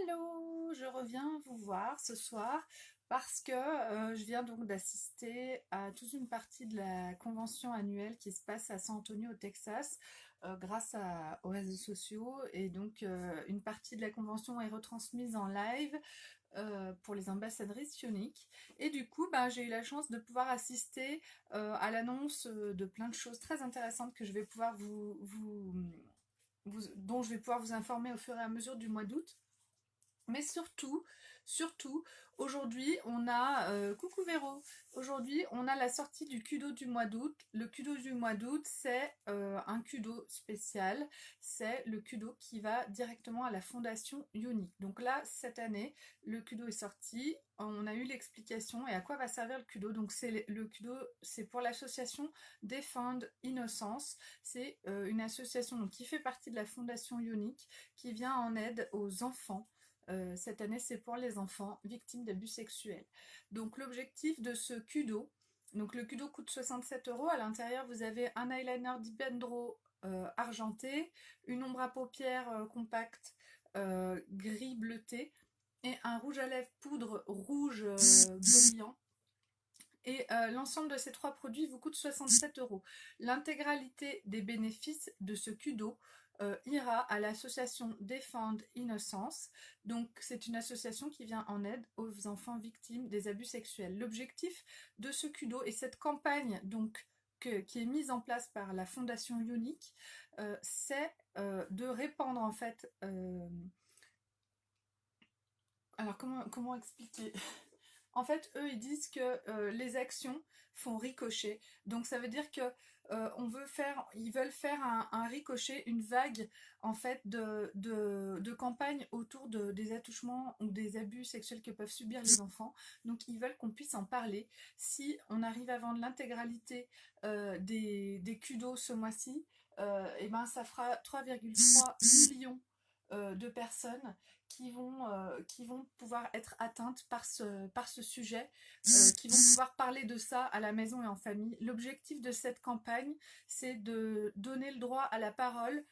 Hello, je reviens vous voir ce soir parce que je viens donc d'assister à toute une partie de la convention annuelle qui se passe à San Antonio au Texas grâce aux réseaux sociaux et donc une partie de la convention est retransmise en live pour les ambassadrices ioniques et du coup j'ai eu la chance de pouvoir assister à l'annonce de plein de choses très intéressantes que je vais pouvoir dont je vais pouvoir vous informer au fur et à mesure du mois d'août. Mais surtout, aujourd'hui, on a, coucou Véro, aujourd'hui, on a la sortie du Kudo du mois d'août. Le Kudo du mois d'août, c'est un Kudo spécial. C'est le Kudo qui va directement à la Fondation Unique. Donc là, cette année, le Kudo est sorti. On a eu l'explication et à quoi va servir le Kudo. Donc le Kudo, c'est pour l'association Defend Innocence. C'est une association donc, qui fait partie de la Fondation Unique qui vient en aide aux enfants. Cette année, c'est pour les enfants victimes d'abus sexuels. Donc l'objectif de ce Kudo, donc le Kudo coûte 67 euros. À l'intérieur, vous avez un eyeliner Dipendro argenté, une ombre à paupières compacte gris bleuté et un rouge à lèvres poudre rouge brillant. Et l'ensemble de ces trois produits vous coûte 67 euros. L'intégralité des bénéfices de ce Kudo ira à l'association Defend Innocence. Donc c'est une association qui vient en aide aux enfants victimes des abus sexuels. L'objectif de ce Kudo et cette campagne donc qui est mise en place par la Fondation Unique, c'est de répandre en fait... alors comment expliquer? En fait, eux, ils disent que les actions font ricochet. Donc, ça veut dire que ils veulent faire un ricochet, une vague, en fait, de campagne autour des attouchements ou des abus sexuels que peuvent subir les enfants. Donc, ils veulent qu'on puisse en parler. Si on arrive à vendre l'intégralité des kudos ce mois-ci, et ben, ça fera 3,3 millions de personnes qui vont pouvoir être atteintes par ce sujet, qui vont pouvoir parler de ça à la maison et en famille. L'objectif de cette campagne, c'est de donner le droit à la parole.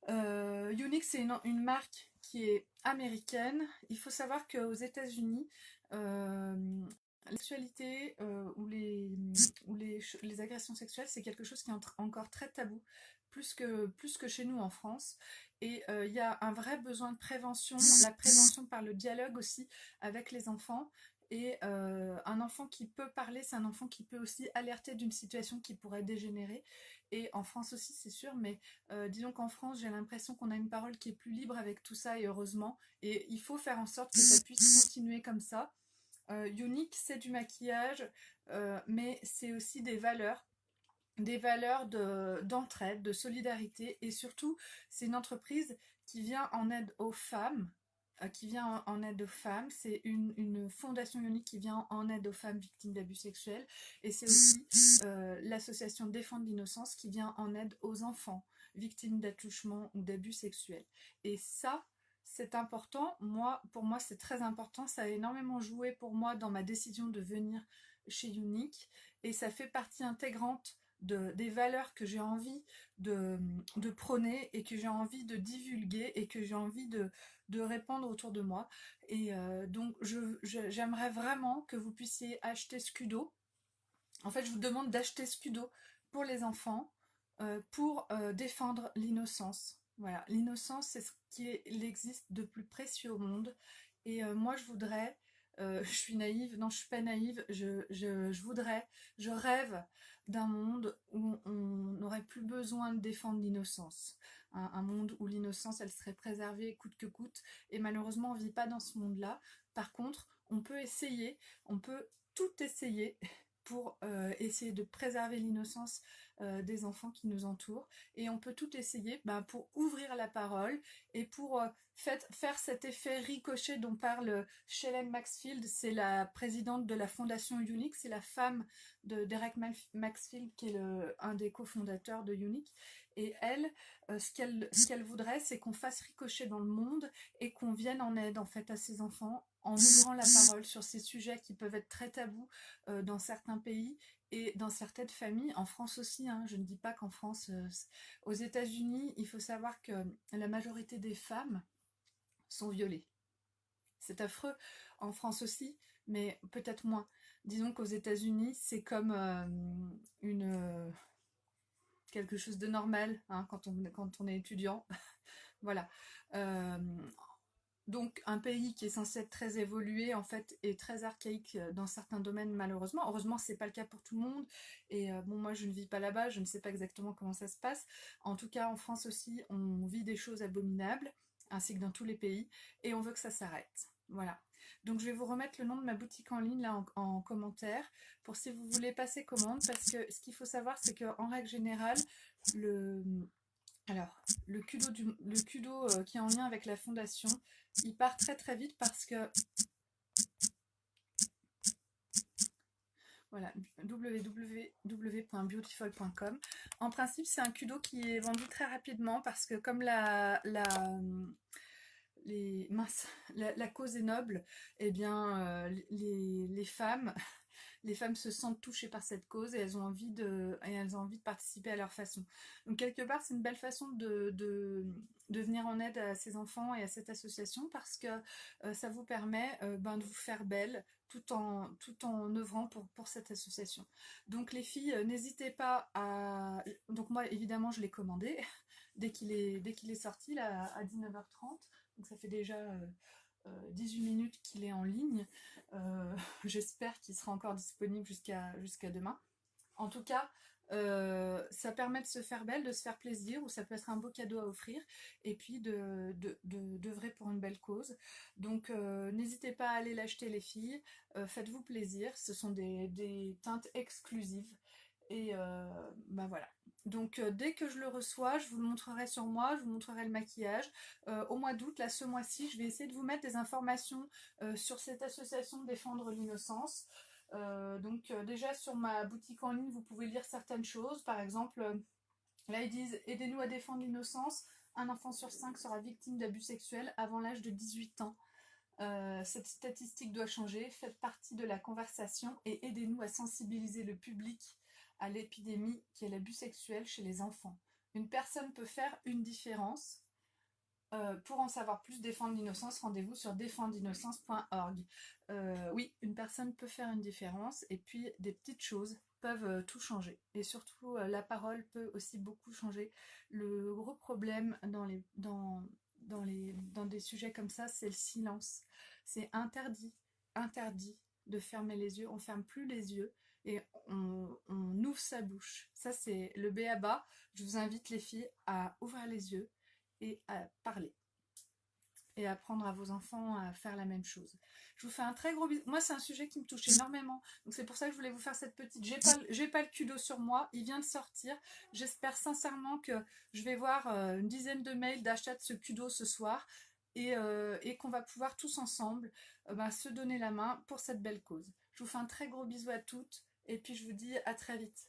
Unix, c'est une marque qui est américaine. Il faut savoir qu'aux États-Unis, euh, la sexualité les agressions sexuelles, c'est quelque chose qui est encore très tabou, plus que chez nous en France. Et il y a un vrai besoin de prévention, la prévention par le dialogue aussi avec les enfants. Et un enfant qui peut parler, c'est un enfant qui peut aussi alerter d'une situation qui pourrait dégénérer. Et en France aussi, c'est sûr, mais disons qu'en France, j'ai l'impression qu'on a une parole qui est plus libre avec tout ça, et heureusement. Et il faut faire en sorte que ça puisse continuer comme ça. Unique, c'est du maquillage, mais c'est aussi des valeurs d'entraide, de solidarité, et surtout, c'est une entreprise qui vient en aide aux femmes, en aide aux femmes. C'est une fondation unique qui vient en aide aux femmes victimes d'abus sexuels, et c'est aussi l'association Défendre l'innocence qui vient en aide aux enfants victimes d'attouchements ou d'abus sexuels. Et ça, c'est important. Pour moi, c'est très important. Ça a énormément joué pour moi dans ma décision de venir chez Unique, et ça fait partie intégrante des valeurs que j'ai envie de prôner et que j'ai envie de divulguer et que j'ai envie de répandre autour de moi. Et donc j'aimerais vraiment que vous puissiez acheter Scudo. En fait, je vous demande d'acheter Scudo pour les enfants, pour défendre l'innocence. Voilà, l'innocence, c'est ce qui existe de plus précieux au monde. Et moi, je suis naïve, non, je suis pas naïve, je voudrais, je rêve d'un monde où on n'aurait plus besoin de défendre l'innocence. Un monde où l'innocence, elle serait préservée coûte que coûte. Et malheureusement, on vit pas dans ce monde-là. Par contre, on peut essayer, on peut tout essayer pour essayer de préserver l'innocence des enfants qui nous entourent. Et on peut tout essayer pour ouvrir la parole et pour faire cet effet ricochet dont parle Shelley Maxfield. C'est la présidente de la Fondation Unique, c'est la femme de Derek Maxfield qui est un des cofondateurs de Unique. Et elle, ce qu'elle voudrait, c'est qu'on fasse ricocher dans le monde et qu'on vienne en aide en fait à ces enfants en ouvrant la parole sur ces sujets qui peuvent être très tabous dans certains pays et dans certaines familles, en France aussi, hein. Je ne dis pas qu'en France, aux États-Unis, il faut savoir que la majorité des femmes sont violées. c'est affreux. En France aussi, mais peut-être moins. Disons qu'aux États-Unis, c'est comme quelque chose de normal, hein, quand on est étudiant. Voilà. Euh, donc un pays qui est censé être très évolué en fait est très archaïque dans certains domaines malheureusement. Heureusement c'est pas le cas pour tout le monde et bon moi je ne vis pas là-bas, je ne sais pas exactement comment ça se passe. En tout cas en France aussi on vit des choses abominables ainsi que dans tous les pays et on veut que ça s'arrête. Voilà. Donc je vais vous remettre le nom de ma boutique en ligne là en commentaire pour si vous voulez passer commande parce que ce qu'il faut savoir c'est qu'en règle générale le alors, le kudo qui est en lien avec la fondation, il part très très vite parce que, voilà, www.beautiful.com. En principe, c'est un kudo qui est vendu très rapidement parce que comme mince, la cause est noble, eh bien, les femmes les femmes se sentent touchées par cette cause et elles ont envie de participer à leur façon. Donc quelque part, c'est une belle façon de venir en aide à ces enfants et à cette association parce que ça vous permet de vous faire belle tout en œuvrant pour cette association. Donc les filles, n'hésitez pas à... Donc moi, évidemment, je l'ai commandé dès qu'il est sorti là, à 19h30. Donc ça fait déjà 18 minutes qu'il est en ligne. J'espère qu'il sera encore disponible jusqu'à demain. En tout cas, ça permet de se faire belle, de se faire plaisir, ou ça peut être un beau cadeau à offrir, et puis d'œuvrer pour une belle cause. Donc n'hésitez pas à aller l'acheter les filles, faites-vous plaisir, ce sont des teintes exclusives. Et voilà. Donc dès que je le reçois, je vous le montrerai sur moi, je vous montrerai le maquillage. Au mois d'août, là ce mois-ci, je vais essayer de vous mettre des informations sur cette association Défendre l'innocence. Déjà sur ma boutique en ligne, vous pouvez lire certaines choses. Par exemple, là ils disent aidez-nous à défendre l'innocence. Un enfant sur 5 sera victime d'abus sexuels avant l'âge de 18 ans. Cette statistique doit changer. Faites partie de la conversation et aidez-nous à sensibiliser le public à l'épidémie qui est l'abus sexuel chez les enfants. Une personne peut faire une différence. Pour en savoir plus, défendre l'innocence, rendez-vous sur défendreinnocence.org. Oui, une personne peut faire une différence et puis des petites choses peuvent tout changer. Et surtout, la parole peut aussi beaucoup changer. Le gros problème dans des sujets comme ça, c'est le silence. C'est interdit de fermer les yeux. On ferme plus les yeux et on ouvre sa bouche. Ça, c'est le b.a-ba. Je vous invite les filles à ouvrir les yeux et à parler et apprendre à vos enfants à faire la même chose. Je vous fais un très gros bisou. Moi, c'est un sujet qui me touche énormément. Donc, c'est pour ça que je voulais vous faire cette petite... J'ai pas le kudo sur moi. Il vient de sortir. J'espère sincèrement que je vais voir une dizaine de mails d'achat de ce kudo ce soir et qu'on va pouvoir tous ensemble se donner la main pour cette belle cause. Je vous fais un très gros bisou à toutes et puis je vous dis à très vite.